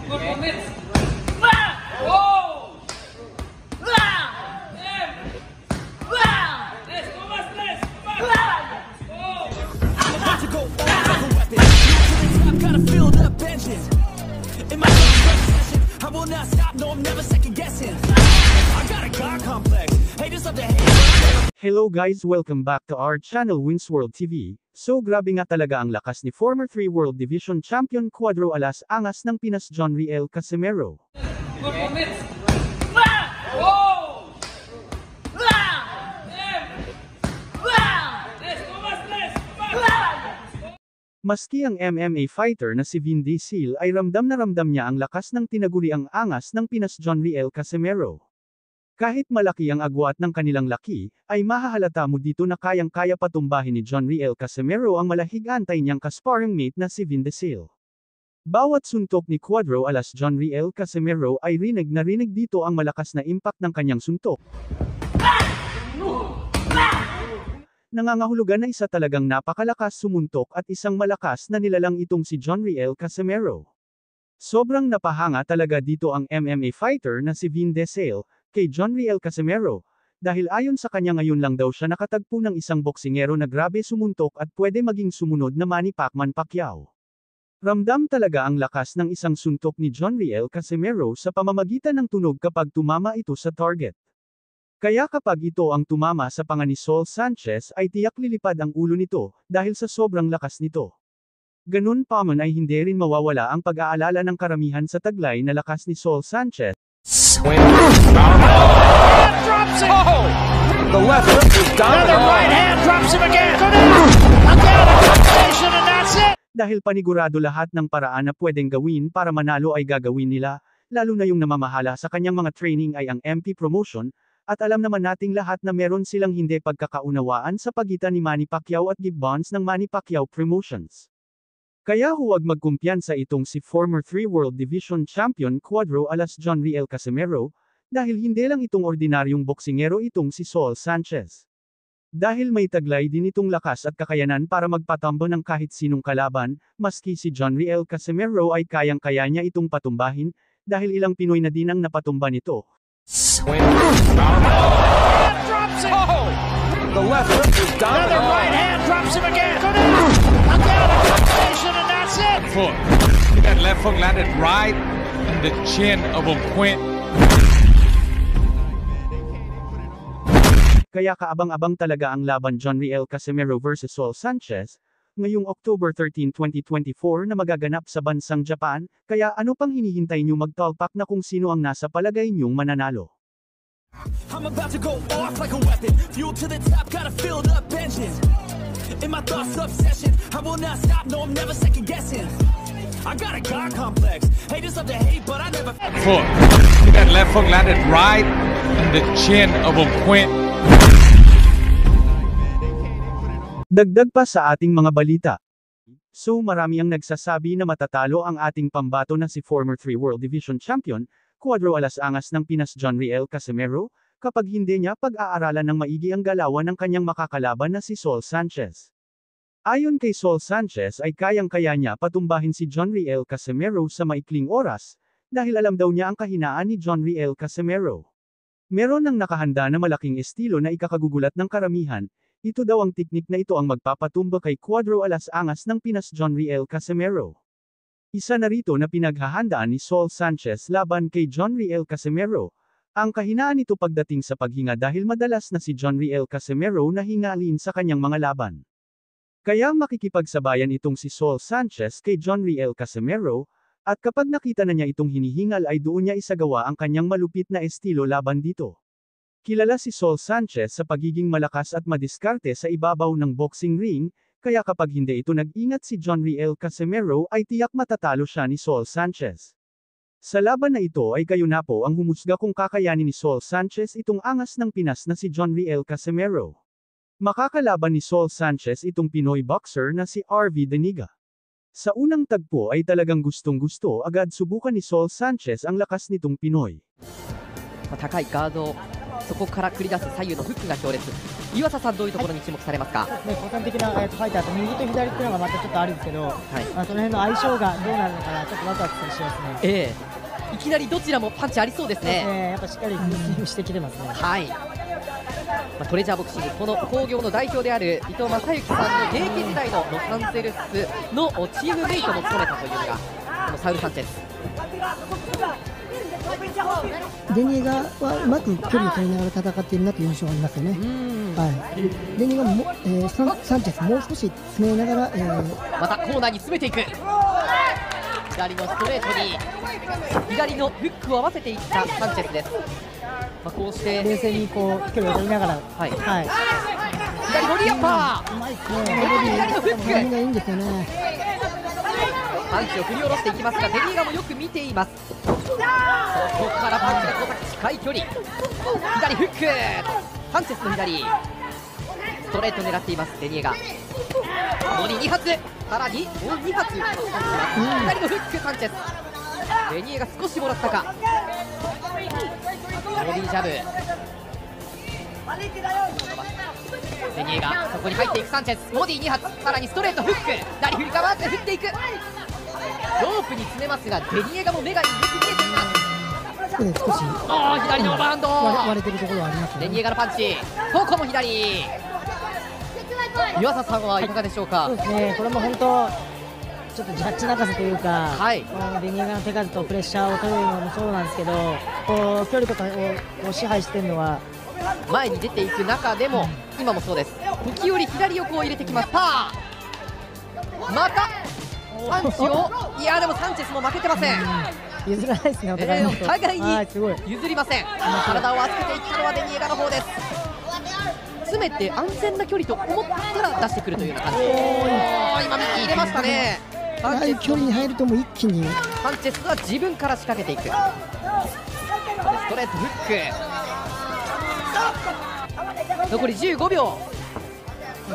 Good moments. Wow! Let's go, let's I'm about to go off like a weapon. I've got to feel the vengeance. In my session, I will not stop. No, I'm never second guessing. I got a God complex. Haters love to hate. Hello guys, welcome back to our channel Winsworld TV. So grabe nga talaga ang lakas ni former 3 World Division Champion Cuadro Alas Angas ng Pinas John Riel Casimero. Good moments. Wow! Let's go, Maski ang MMA fighter na si Vin Diesel ay ramdam na ramdam niya ang lakas ng tinaguriang angas ng Pinas John Riel Casimero. Kahit malaki ang agwat ng kanilang laki, ay mahahalata mo dito na kayang-kaya patumbahin ni John Riel Casimero ang malahig antay niyang kasparring mate na si Vin Diesel. Bawat suntok ni Cuadro Alas John Riel Casimero ay rinig na rinig dito ang malakas na impact ng kanyang suntok. Nangangahulugan na isa talagang napakalakas sumuntok at isang malakas na nilalang itong si John Riel Casimero. Sobrang napahanga talaga dito ang MMA fighter na si Vin Diesel kay John Riel Casimero, dahil ayon sa kanya ngayon lang daw siya nakatagpo ng isang boksingero na grabe sumuntok at pwede maging sumunod na Manny Pacquiao. Ramdam talaga ang lakas ng isang suntok ni John Riel Casimero sa pamamagitan ng tunog kapag tumama ito sa target. Kaya kapag ito ang tumama sa panga ni Saul Sanchez ay tiyak lilipad ang ulo nito, dahil sa sobrang lakas nito. Ganun pa man ay hindi rin mawawala ang pag-aalala ng karamihan sa taglay na lakas ni Saul Sanchez. Drops it. Oh! The left hook is down. Another right hand drops him again. Again, a combination, and that's it. Dahil panigurado lahat ng paraan na pwedeng gawin para manalo ay gagawin nila, lalo na yung namamahala sa kanyang mga training ay ang MP Promotion, at alam naman nating lahat na meron silang hindi pagkakaunawaan sa pagitan ni Manny Pacquiao at Gibbons ng Manny Pacquiao Promotions. Kaya huwag magkumpiyansa itong si former 3 World Division Champion Cuadro Alas John Riel Casimero, dahil hindi lang itong ordinaryong boksingero itong si Saul Sanchez. Dahil may taglay din itong lakas at kakayanan para magpatambo ng kahit sinong kalaban, maski si John Riel Casimero ay kayang-kaya niya itong patumbahin, dahil ilang Pinoy na din ang napatumba nito. Drops it. Oh! The left hook is down. Another right hand drops him again. Again, a combination, and that's it. Foot. That left hook landed right in the chin of O'Quinn. Kaya kaabang-abang talaga ang laban John Riel Casimero vs Saul Sanchez, ngayong October 13, 2024 na magaganap sa bansang Japan, kaya ano pang hinihintay nyo magtalpak na kung sino ang nasa palagay nyong mananalo? I'm about to go off like a weapon. Fuel to the top, gotta feel the vengeance. In my thoughts, obsession. I will not stop, no, I'm never second guessing. I got a God complex. Haters love to hate, but I never. Foot. That left hook landed right in the chin of O'Quinn. Dagdag pa sa ating mga balita. So marami ang nagsasabi na matatalo ang ating pambato na si former 3 World Division Champion, Cuadro Alas Angas ng Pinas John Riel Casimero, kapag hindi niya pag-aaralan ng maigi ang galawan ng kanyang makakalaban na si Saul Sanchez. Ayon kay Saul Sanchez ay kayang-kaya niya patumbahin si John Riel Casimero sa maikling oras, dahil alam daw niya ang kahinaan ni John Riel Casimero. Meron ng nakahanda na malaking estilo na ikakagugulat ng karamihan, ito daw ang teknik na ito ang magpapatumba kay Cuadro Alas Angas ng Pinas John Riel Casimero. Isa na rito na pinaghahandaan ni Saul Sanchez laban kay John Riel Casimero. Ang kahinaan nito pagdating sa paghinga dahil madalas na si John Riel Casimero na hingalin sa kanyang mga laban. Kaya makikipagsabayan itong si Saul Sanchez kay John Riel Casimero, at kapag nakita na niya itong hinihingal ay doon niya isagawa ang kanyang malupit na estilo laban dito. Kilala si Saul Sanchez sa pagiging malakas at madiskarte sa ibabaw ng boxing ring, kaya kapag hindi ito nag-ingat si John Riel Casimero ay tiyak matatalo siya ni Saul Sanchez. Sa laban na ito ay kayo na po ang humusga kung kakayanin ni Saul Sanchez itong angas ng Pinas na si John Riel Casimero. Makakalaban ni Saul Sanchez itong Pinoy boxer na si RV Daniga. Sa unang tagpo ay talagang gustong-gusto agad subukan ni Saul Sanchez ang lakas nitong Pinoy. 高いガードそこから繰り出す左右のフックが強烈。岩佐さん、どういうところに注目されますか？個人的な、ファイターと右と左っていうのがまたちょっとあるんですけど、その辺の相性がどうなるのかな、ちょっとワクワクしますね。いきなりどちらもパンチありそうですね。やっぱしっかりフルスイングしてきてますね。はい。トレジャーボクシング、この興行の代表である伊藤正幸さんの現役時代のロサンゼルスのチームメイトも務めたというのがこのサウル・サンチェス。デニエガはうまく距離を取りながら戦っているなという印象がありますよね。デニエガも、サンチェスもう少し詰めながら、またコーナーに詰めていく。左のストレートに左のフックを合わせていったサンチェスです。こうして冷静にこう距離を取りながら、左ボディアッパー、左のフック、がいいんですよね。パンチを振り下ろしていきますが、デニーガもよく見ています。そこからパンチが交錯、近い距離、左フック、サンチェスの左ストレート狙っています。デニーガボディ2発、さらにもう2発、左のフック、サンチェス。デニーガ少しもらったか。ボディジャブ、デニエがそこに入っていくサンチェス、ボディ2発、さらにストレートフック、左振りかわって振っていく。ロープに詰めますが、デニエガも目がよく見えています。少し左のバウンド、割れてるところはありますね。デニエガのパンチ、ここも左。岩佐さんはいかがでしょうか？そうですね、これも本当ちょっとジャッジ泣かせというか、デニエガの手数とプレッシャーを取るのもそうなんですけど、こう距離とかを支配しているのは前に出ていく中でも、今もそうです。時折左横を入れてきます。またパンチを、いやでもサンチェスも負けてません。譲らないですね、お互いに譲りません。体を預けていったのはデニエガの方です。詰めて安全な距離と思ったら出してくるというような感じ。今右入れましたね。距離に入るともう一気にサンチェスは自分から仕掛けていく。ストレートフック、残り15秒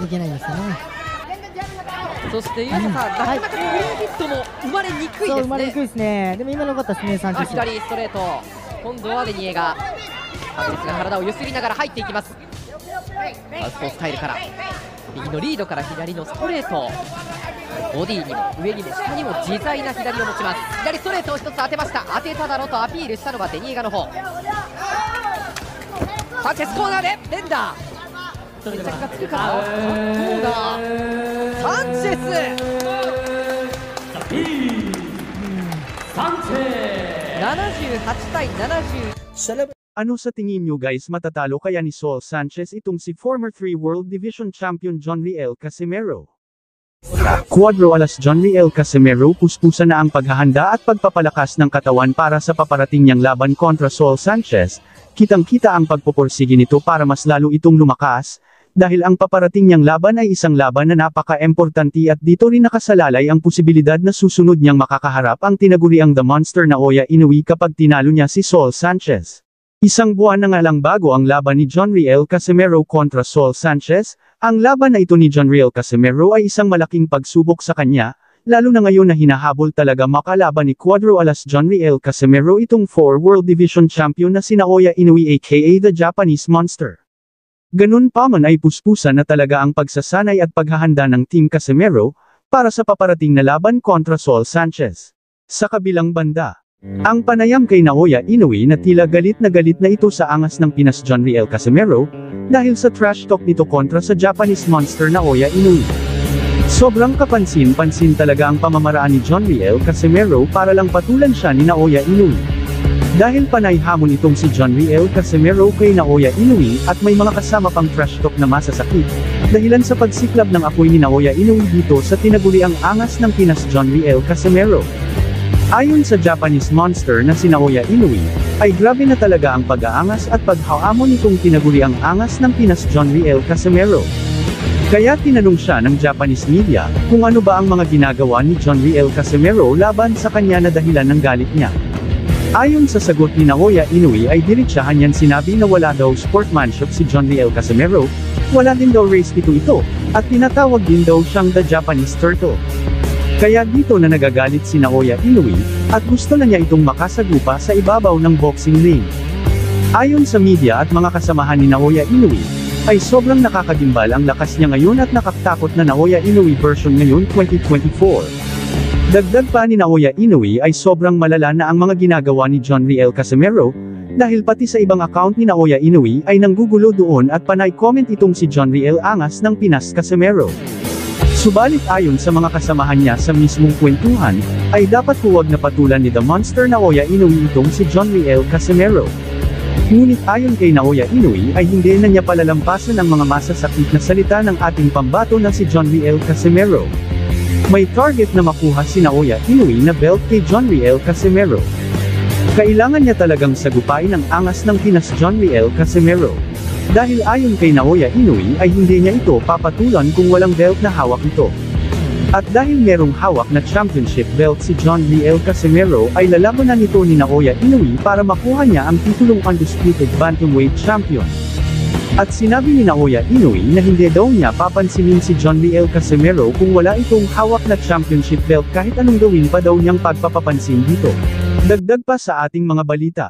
いけないですよね。そして岩佐さん、なかなかクリーンヒットも生まれにくいですね。生まれにくいですね。でも今の良かったですね、サンチェス。左ストレート、今度はデニエがサンチェスが体をゆすりながら入っていきます。サウスポースタイルから右のリードから左のストレート、ボディにも上にも下にも自在な左を持ちます。左ストレートを1つ当てました。当てただろうとアピールしたのはデニエガの方。サンチェスコーナーで連打、決着がつくかな。コーナーサンチェス、78対70。Ano sa tingin nyo guys, matatalo kaya ni Saul Sanchez itong si former 3 World Division Champion John Riel Casimero? Cuadro alas John Riel Casimero puspusan na ang paghahanda at pagpapalakas ng katawan para sa paparating niyang laban kontra Saul Sanchez. Kitang-kita ang pagpupursige nito para mas lalo itong lumakas, dahil ang paparating niyang laban ay isang laban na napaka-importante at dito rin nakasalalay ang posibilidad na susunod niyang makakaharap ang tinaguriang The Monster Naoya Inoue kapag tinalo niya si Saul Sanchez. Isang buwan na nga lang bago ang laban ni John Riel Casimero kontra Saul Sanchez, ang laban na ito ni John Riel Casimero ay isang malaking pagsubok sa kanya, lalo na ngayon na hinahabol talaga makalaban ni Cuadro alas John Riel Casimero itong 4 World Division Champion na si Naoya Inoue aka the Japanese Monster. Ganun pa man ay puspusan na talaga ang pagsasanay at paghahanda ng Team Casimero, para sa paparating na laban kontra Saul Sanchez. Sa kabilang banda, ang panayam kay Naoya Inoue na tila galit na ito sa angas ng Pinas John Riel Casimero, dahil sa trash talk nito kontra sa Japanese Monster Naoya Inoue. Sobrang kapansin-pansin talaga ang pamamaraan ni John Riel Casimero para lang patulan siya ni Naoya Inoue. Dahil panay hamon itong si John Riel Casimero kay Naoya Inoue at may mga kasama pang trash talk na masasakit, dahilan sa pagsiklab ng apoy ni Naoya Inoue dito sa tinaguriang angas ng Pinas John Riel Casimero. Ayon sa Japanese Monster na si Naoya Inoue, ay grabe na talaga ang pag-aangas at paghahamon nitong tinaguriang angas ng Pinas John Riel Casimero. Kaya tinanong siya ng Japanese media, kung ano ba ang mga ginagawa ni John Riel Casimero laban sa kanya na dahilan ng galit niya. Ayon sa sagot ni Naoya Inoue ay diretsahan niyan sinabi na wala daw sportsmanship si John Riel Casimero, wala din daw race ito, at tinatawag din daw siyang the Japanese Turtle. Kaya dito na nagagalit si Naoya Inoue, at gusto na niya itong makasagupa sa ibabaw ng boxing ring. Ayon sa media at mga kasamahan ni Naoya Inoue, ay sobrang nakakagimbal ang lakas niya ngayon at nakakatakot na Naoya Inoue version ngayon 2024. Dagdag pa ni Naoya Inoue ay sobrang malala na ang mga ginagawa ni John Riel Casimero, dahil pati sa ibang account ni Naoya Inoue ay nanggugulo doon at panay comment itong si John Riel Angas ng Pinas Casimero. Subalit ayon sa mga kasamahan niya sa mismong kwentuhan, ay dapat huwag na patulan ni The Monster Naoya Inoue itong si John Riel Casimero. Ngunit ayon kay Naoya Inoue ay hindi na niya palalampasan ang mga masasakit na salita ng ating pambato na si John Riel Casimero. May target na makuha si Naoya Inoue na belt kay John Riel Casimero. Kailangan niya talagang sagupain ang angas ng Pinas John Riel Casimero. Dahil ayon kay Naoya Inoue ay hindi niya ito papatulan kung walang belt na hawak ito. At dahil merong hawak na championship belt si John Riel Casimero ay lalabanan nito ni Naoya Inoue para makuha niya ang titulong undisputed bantamweight champion. At sinabi ni Naoya Inoue na hindi daw niya papansinin si John Riel Casimero kung wala itong hawak na championship belt kahit anong gawin pa daw niyang pagpapapansin dito. Dagdag pa sa ating mga balita.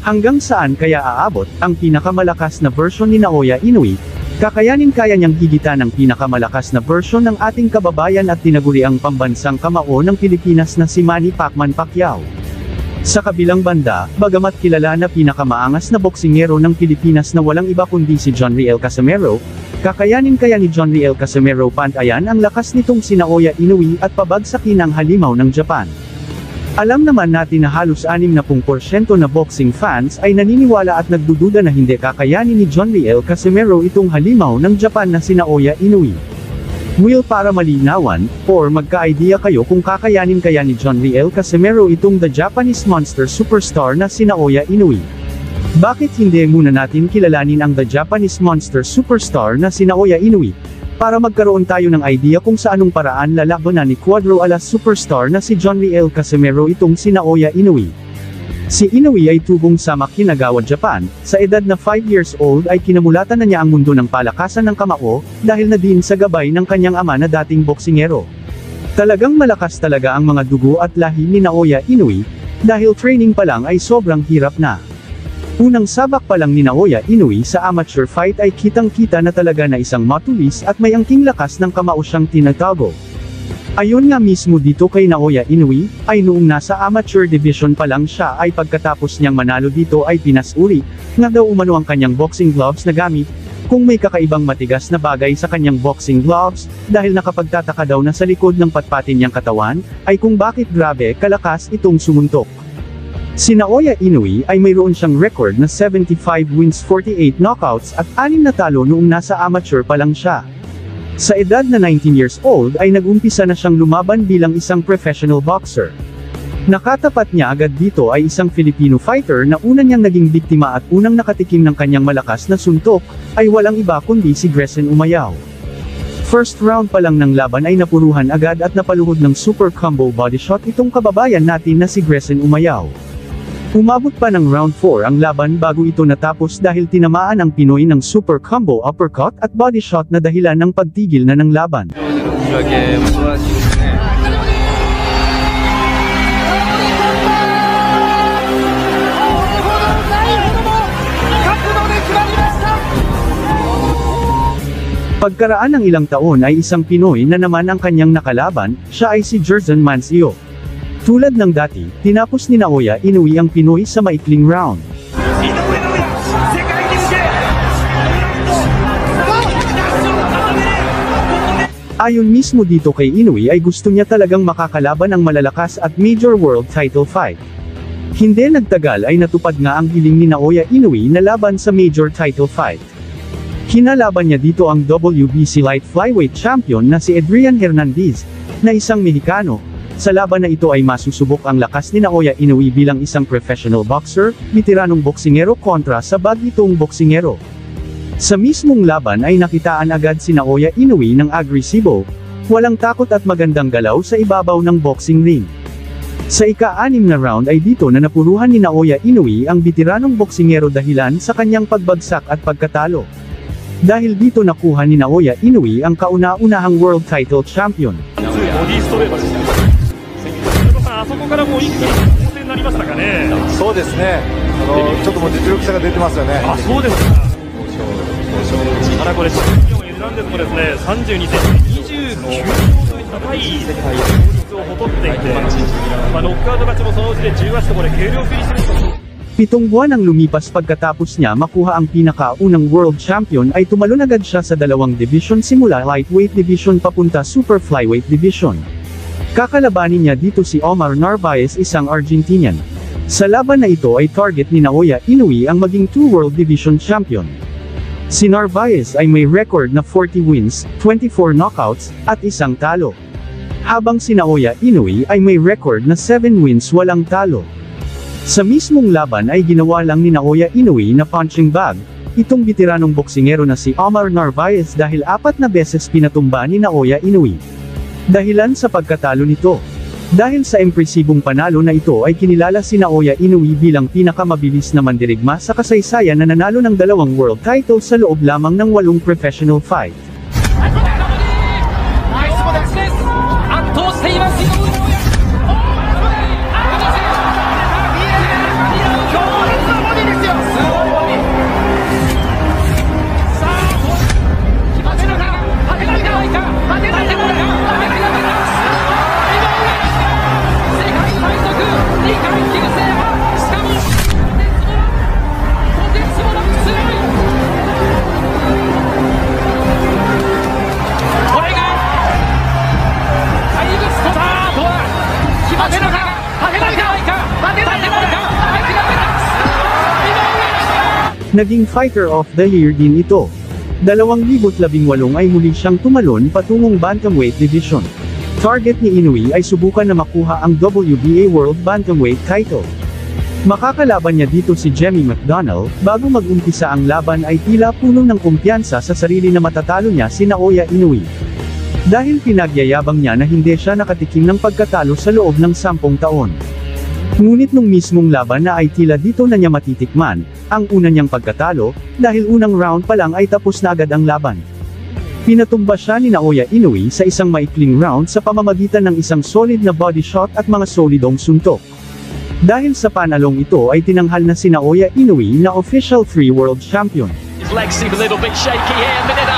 Hanggang saan kaya aabot ang pinakamalakas na version ni Naoya Inoue? Kakayanin kaya niyang higitan ang pinakamalakas na version ng ating kababayan at tinaguriang pambansang kamao ng Pilipinas na si Manny Pacman Pacquiao. Sa kabilang banda, bagamat kilala na pinakamaangas na boksingero ng Pilipinas na walang iba kundi si John Riel Casimero, kakayanin kaya ni John Riel Casimero pantayan ang lakas nitong si Naoya Inoue at pabagsakin ang halimaw ng Japan? Alam naman natin na halos 60% na boxing fans ay naniniwala at nagdududa na hindi kakayanin ni John Riel Casimero itong halimaw ng Japan na si Naoya Inoue. Will para malinawan, or magka-idea kayo kung kakayanin kaya ni John Riel Casimero itong the Japanese monster superstar na si Naoya Inoue. Bakit hindi muna natin kilalanin ang the Japanese monster superstar na si Naoya Inoue? Para magkaroon tayo ng idea kung sa anong paraan lalabanan ni Cuadro Alas superstar na si John Riel Casimero itong si Naoya Inoue. Si Inoue ay tubong sa Makinagawa, Japan. Sa edad na 5 years old ay kinamulatan na niya ang mundo ng palakasan ng kamao, dahil na din sa gabay ng kanyang ama na dating boksingero. Talagang malakas talaga ang mga dugo at lahi ni Naoya Inoue, dahil training pa lang ay sobrang hirap na. Unang sabak pa lang ni Naoya Inoue sa amateur fight ay kitang-kita na talaga na isang matulis at may angking lakas ng kamao siyang tinatago. Ayon nga mismo dito kay Naoya Inoue, ay noong nasa amateur division pa lang siya ay pagkatapos niyang manalo dito ay pinasuri, nga daw umano ang kanyang boxing gloves na gamit, kung may kakaibang matigas na bagay sa kanyang boxing gloves, dahil nakapagtataka daw na sa likod ng patpatin niyang katawan, ay kung bakit grabe kalakas itong sumuntok. Si Naoya Inoue ay mayroon siyang record na 75 wins 48 knockouts at 6 na talo noong nasa amateur pa lang siya. Sa edad na 19 years old ay nag-umpisa na siyang lumaban bilang isang professional boxer. Nakatapat niya agad dito ay isang Filipino fighter na una niyang naging biktima at unang nakatikim ng kanyang malakas na suntok, ay walang iba kundi si Grayson Umayao. First round pa lang ng laban ay napuruhan agad at napaluhod ng super combo body shot itong kababayan natin na si Grayson Umayao. Umabot pa ng round 4 ang laban bago ito natapos dahil tinamaan ang Pinoy ng super combo uppercut at body shot na dahilan ng pagtigil na ng laban. Pagkaraan ng ilang taon ay isang Pinoy na naman ang kanyang nakalaban, siya ay si Jerson Mancio. Tulad ng dati, tinapos ni Naoya Inoue ang Pinoy sa maikling round. Ayon mismo dito kay Inoue ay gusto niya talagang makakalaban ang malalakas at major world title fight. Hindi nagtagal ay natupad nga ang hiling ni Naoya Inoue na laban sa major title fight. Kinalaban niya dito ang WBC light flyweight champion na si Adrian Hernandez, na isang Mexicano. Sa laban na ito ay masusubok ang lakas ni Naoya Inoue bilang isang professional boxer, veteranong boksingero kontra sa bagitong boksingero. Sa mismong laban ay nakitaan agad si Naoya Inoue ng agresibo, walang takot at magandang galaw sa ibabaw ng boxing ring. Sa ika-6 na round ay dito na napuruhan ni Naoya Inoue ang veteranong boksingero dahilan sa kanyang pagbagsak at pagkatalo. Dahil dito nakuha ni Naoya Inoue ang kauna-unahang world title champion. ボディストレートですね。あそこからもう一気に構成になりましたかね。そうですね。ちょっともう実力差が出てますよね。あ、そうですか。ただこれチャンピオンエルナンデスもですね、32戦29秒という高い勝率を誇っていて、ノックアウト勝ちもそのうちで18とこれ軽量フィニッシュです。Pitong buwan ang lumipas pagkatapos niya makuha ang pinakaunang world champion ay tumalon agad siya sa dalawang division simula lightweight division papunta super flyweight division. Kakalabanin niya dito si Omar Narvaez, isang Argentinian. Sa laban na ito ay target ni Naoya Inoue ang maging 2 world division champion. Si Narvaez ay may record na 40 wins, 24 knockouts, at isang talo. Habang si Naoya Inoue ay may record na 7 wins walang talo. Sa mismong laban ay ginawa lang ni Naoya Inoue na punching bag, itong bitiranong boksingero na si Omar Narvaez dahil 4 na beses pinatumba ni Naoya Inoue. Dahilan sa pagkatalo nito. Dahil sa impresibong panalo na ito ay kinilala si Naoya Inoue bilang pinakamabilis na mandirigma sa kasaysayan na nanalo ng 2 world titles sa loob lamang ng 8 professional fight. Naging Fighter of the Year din ito. 2018 ay muli siyang tumalon patungong Bantamweight Division. Target ni Inoue ay subukan na makuha ang WBA World Bantamweight title. Makakalaban niya dito si Jemmy McDonnell, bago mag-umpisa ang laban ay tila puno ng kumpiyansa sa sarili na matatalo niya si Naoya Inoue. Dahil pinagyayabang niya na hindi siya nakatikim ng pagkatalo sa loob ng 10 taon. Ngunit nung mismong laban na ay tila dito na niya matitikman ang una niyang pagkatalo, dahil unang round pa lang ay tapos na agad ang laban. Pinatumba siya ni Naoya Inoue sa isang maikling round sa pamamagitan ng isang solid na body shot at mga solidong suntok. Dahil sa panalong ito ay tinanghal na si Naoya Inoue na official 3 world champion. His legs seem a little bit shaky here, minute